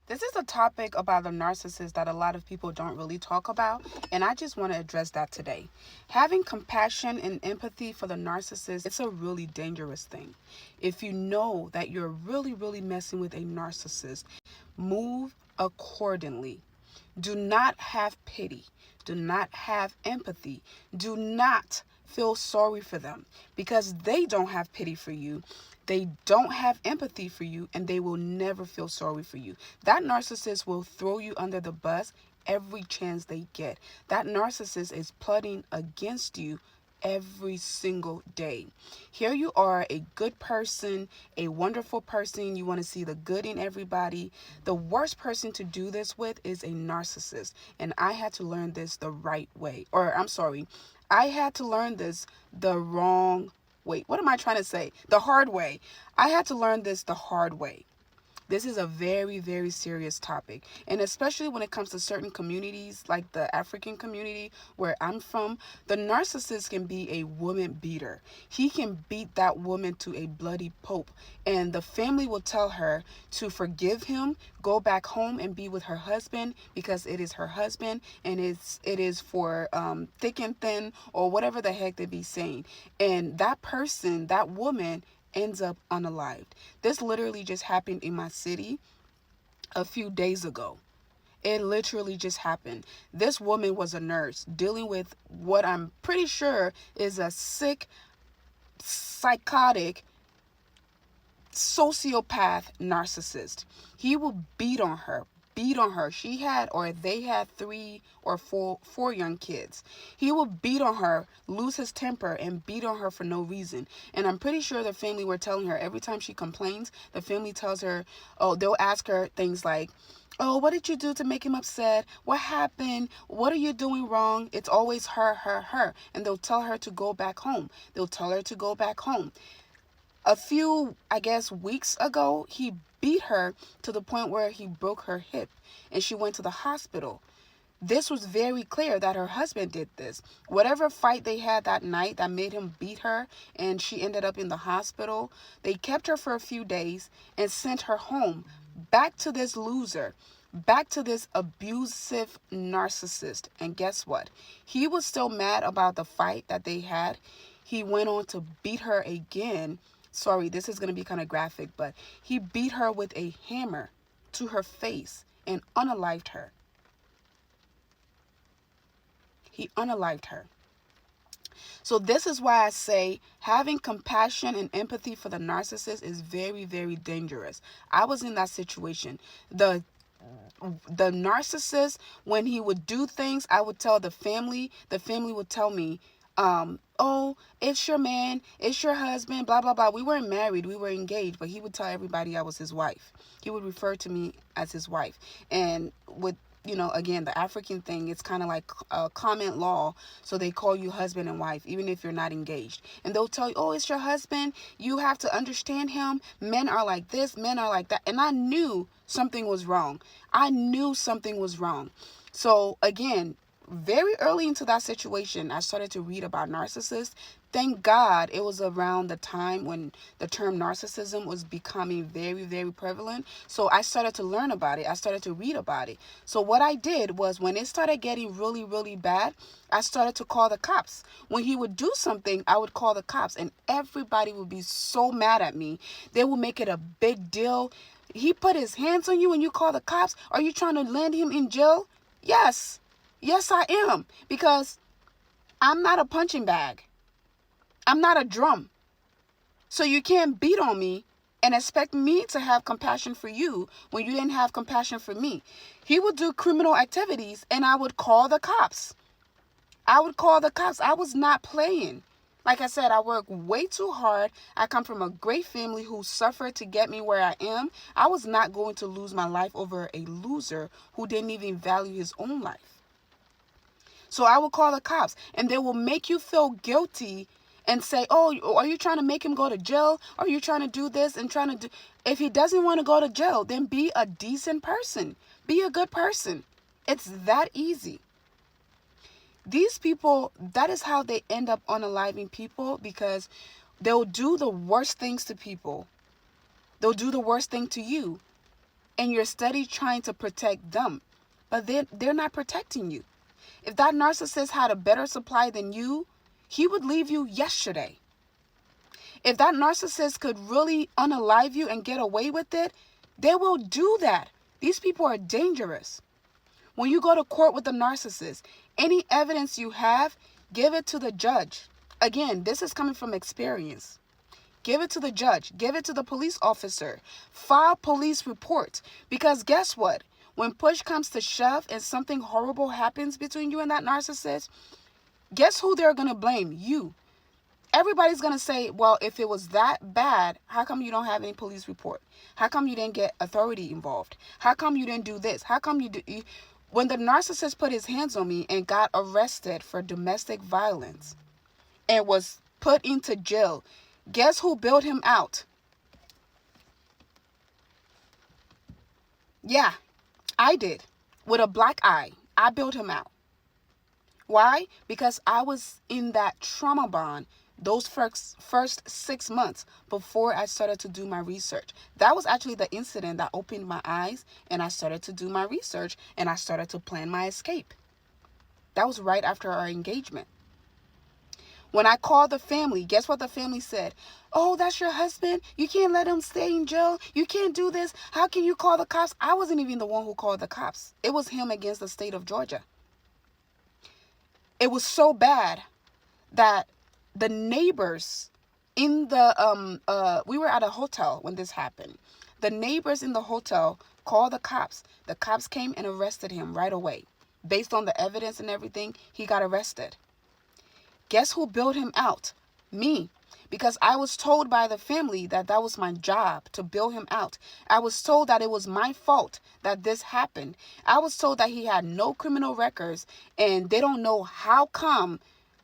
This is a topic about the narcissist that a lot of people don't really talk about, and I just want to address that today. Having compassion and empathy for the narcissist, it's a really dangerous thing. If you know that you're really messing with a narcissist, move accordingly. Do not have pity. Do not have empathy. Do not feel sorry for them because they don't have pity for you. They don't have empathy for you, and they will never feel sorry for you. That narcissist will throw you under the bus every chance they get. That narcissist is plotting against you every single day. Here you are, a good person, a wonderful person. You want to see the good in everybody. The worst person to do this with is a narcissist. And I had to learn this the right way. Or, I'm sorry, I had to learn this the wrong way. What am I trying to say? The hard way. I had to learn this the hard way. This is a very serious topic. And especially when it comes to certain communities, like the African community where I'm from, the narcissist can be a woman beater. He can beat that woman to a bloody pulp. And the family will tell her to forgive him, go back home and be with her husband because it is her husband and it is for thick and thin or whatever the heck they be saying. And that person, that woman, ends up unalived. This literally just happened in my city a few days ago. It literally just happened. This woman was a nurse dealing with what I'm pretty sure is a sick, psychotic, sociopath narcissist. He will beat on her. She had, or they had, four young kids. He will beat on her, lose his temper, and beat on her for no reason. And I'm pretty sure the family were telling her every time she complains, the family tells her, oh, they'll ask her things like, oh, what did you do to make him upset? What happened? What are you doing wrong? It's always her. And they'll tell her to go back home. A few, I guess, weeks ago, he beat her to the point where he broke her hip and she went to the hospital. This was very clear that her husband did this. Whatever fight they had that night that made him beat her and she ended up in the hospital, they kept her for a few days and sent her home, back to this loser, back to this abusive narcissist. And guess what? He was still mad about the fight that they had. He went on to beat her again. Sorry, this is going to be kind of graphic, but he beat her with a hammer to her face and unalived her. He unalived her. So this is why I say having compassion and empathy for the narcissist is very dangerous. I was in that situation. The narcissist, when he would do things, I would tell the family would tell me, oh, it's your man, it's your husband, blah, blah, blah. We weren't married, we were engaged, but he would tell everybody I was his wife. He would refer to me as his wife. And with, again, the African thing, it's kind of like a common law. So they call you husband and wife, even if you're not engaged. And they'll tell you, oh, it's your husband. You have to understand him. Men are like this, men are like that. And I knew something was wrong. So again, very early into that situation, I started to read about narcissists. Thank God it was around the time when the term narcissism was becoming very prevalent. So I started to learn about it. I started to read about it. So what I did was when it started getting really bad, I started to call the cops. When he would do something, I would call the cops and everybody would be so mad at me. They would make it a big deal. He put his hands on you and you call the cops? Are you trying to land him in jail? Yes, I am. Because I'm not a punching bag. I'm not a drum. So you can't beat on me and expect me to have compassion for you when you didn't have compassion for me. He would do criminal activities and I would call the cops. I was not playing. Like I said, I work way too hard. I come from a great family who suffered to get me where I am. I was not going to lose my life over a loser who didn't even value his own life. So I will call the cops and they will make you feel guilty and say, oh, are you trying to make him go to jail? Are you trying to do this and trying to do... If he doesn't want to go to jail, then be a decent person. Be a good person. It's that easy. These people, that is how they end up unaliving people, because they'll do the worst things to people. They'll do the worst thing to you. and you're steady trying to protect them, but they're not protecting you. If that narcissist had a better supply than you, he would leave you yesterday. If that narcissist could really unalive you and get away with it, they will do that. These people are dangerous. When you go to court with a narcissist, any evidence you have, give it to the judge. Again, this is coming from experience. Give it to the judge. Give it to the police officer. File police reports. Because guess what? When push comes to shove and something horrible happens between you and that narcissist, guess who they're going to blame? You. Everybody's going to say, well, if it was that bad, how come you don't have any police report? How come you didn't get authority involved? How come you didn't do this? How come you do... When the narcissist put his hands on me and got arrested for domestic violence and was put into jail, guess who bailed him out? Yeah, I did. With a black eye, I bailed him out. Why? Because I was in that trauma bond those first 6 months before I started to do my research. That was actually the incident that opened my eyes, and I started to do my research, and I started to plan my escape. That was right after our engagement. When I called the family, guess what the family said? Oh, that's your husband. You can't let him stay in jail. You can't do this. How can you call the cops? I wasn't even the one who called the cops. It was him against the state of Georgia. It was so bad that the neighbors in the we were at a hotel when this happened. The neighbors in the hotel called the cops. The cops came and arrested him right away. Based on the evidence and everything, he got arrested. Guess who bailed him out? Me. Because I was told by the family that that was my job, to bail him out. I was told that it was my fault that this happened. I was told that he had no criminal records, and they don't know how come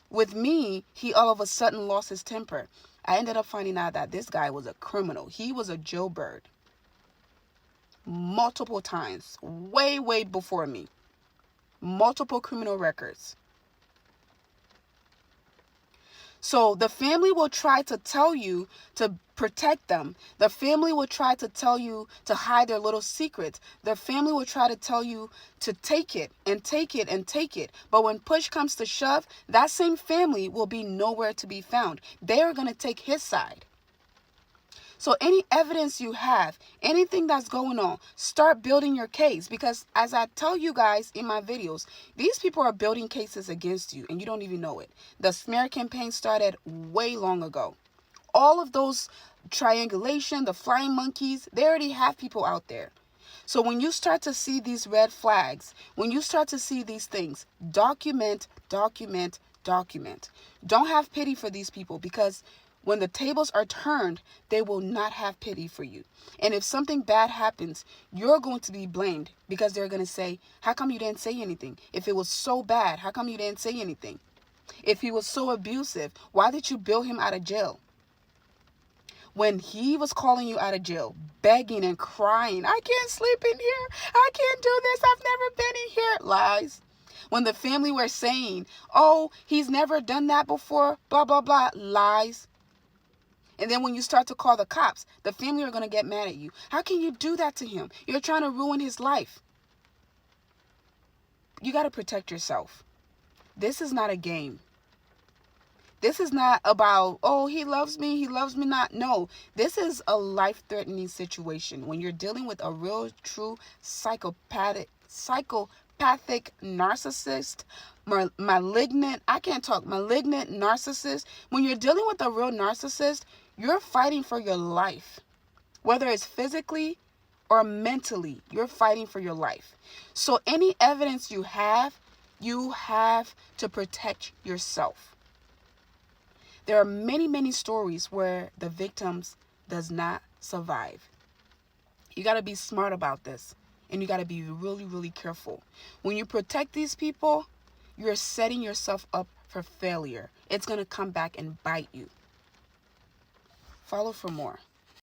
with me, he all of a sudden lost his temper. I ended up finding out that this guy was a criminal. He was a jailbird. Multiple times. Way, way before me. Multiple criminal records. So the family will try to tell you to protect them. The family will try to tell you to hide their little secrets. The family will try to tell you to take it and take it and take it. But when push comes to shove, that same family will be nowhere to be found. They are going to take his side. So any evidence you have, anything that's going on, start building your case. Because as I tell you guys in my videos, these people are building cases against you and you don't even know it. The smear campaign started way long ago. All of those triangulation, the flying monkeys, they already have people out there. So when you start to see these red flags, when you start to see these things, document, document, document. Don't have pity for these people, because when the tables are turned, they will not have pity for you. And if something bad happens, you're going to be blamed, because they're going to say, how come you didn't say anything? If it was so bad, how come you didn't say anything? If he was so abusive, why did you bail him out of jail? When he was calling you out of jail, begging and crying, I can't sleep in here. I can't do this. I've never been in here. Lies. When the family were saying, oh, he's never done that before, blah, blah, blah. Lies. And then when you start to call the cops, the family are going to get mad at you. How can you do that to him? You're trying to ruin his life. You got to protect yourself. This is not a game. This is not about, oh, he loves me not. No, this is a life-threatening situation. When you're dealing with a real, true psychopathic narcissist, malignant narcissist. When you're dealing with a real narcissist, you're fighting for your life. Whether it's physically or mentally, you're fighting for your life. So any evidence you have to protect yourself. There are many, many stories where the victims does not survive. You got to be smart about this. And you got to be really, really careful. When you protect these people, you're setting yourself up for failure. It's going to come back and bite you. Follow for more.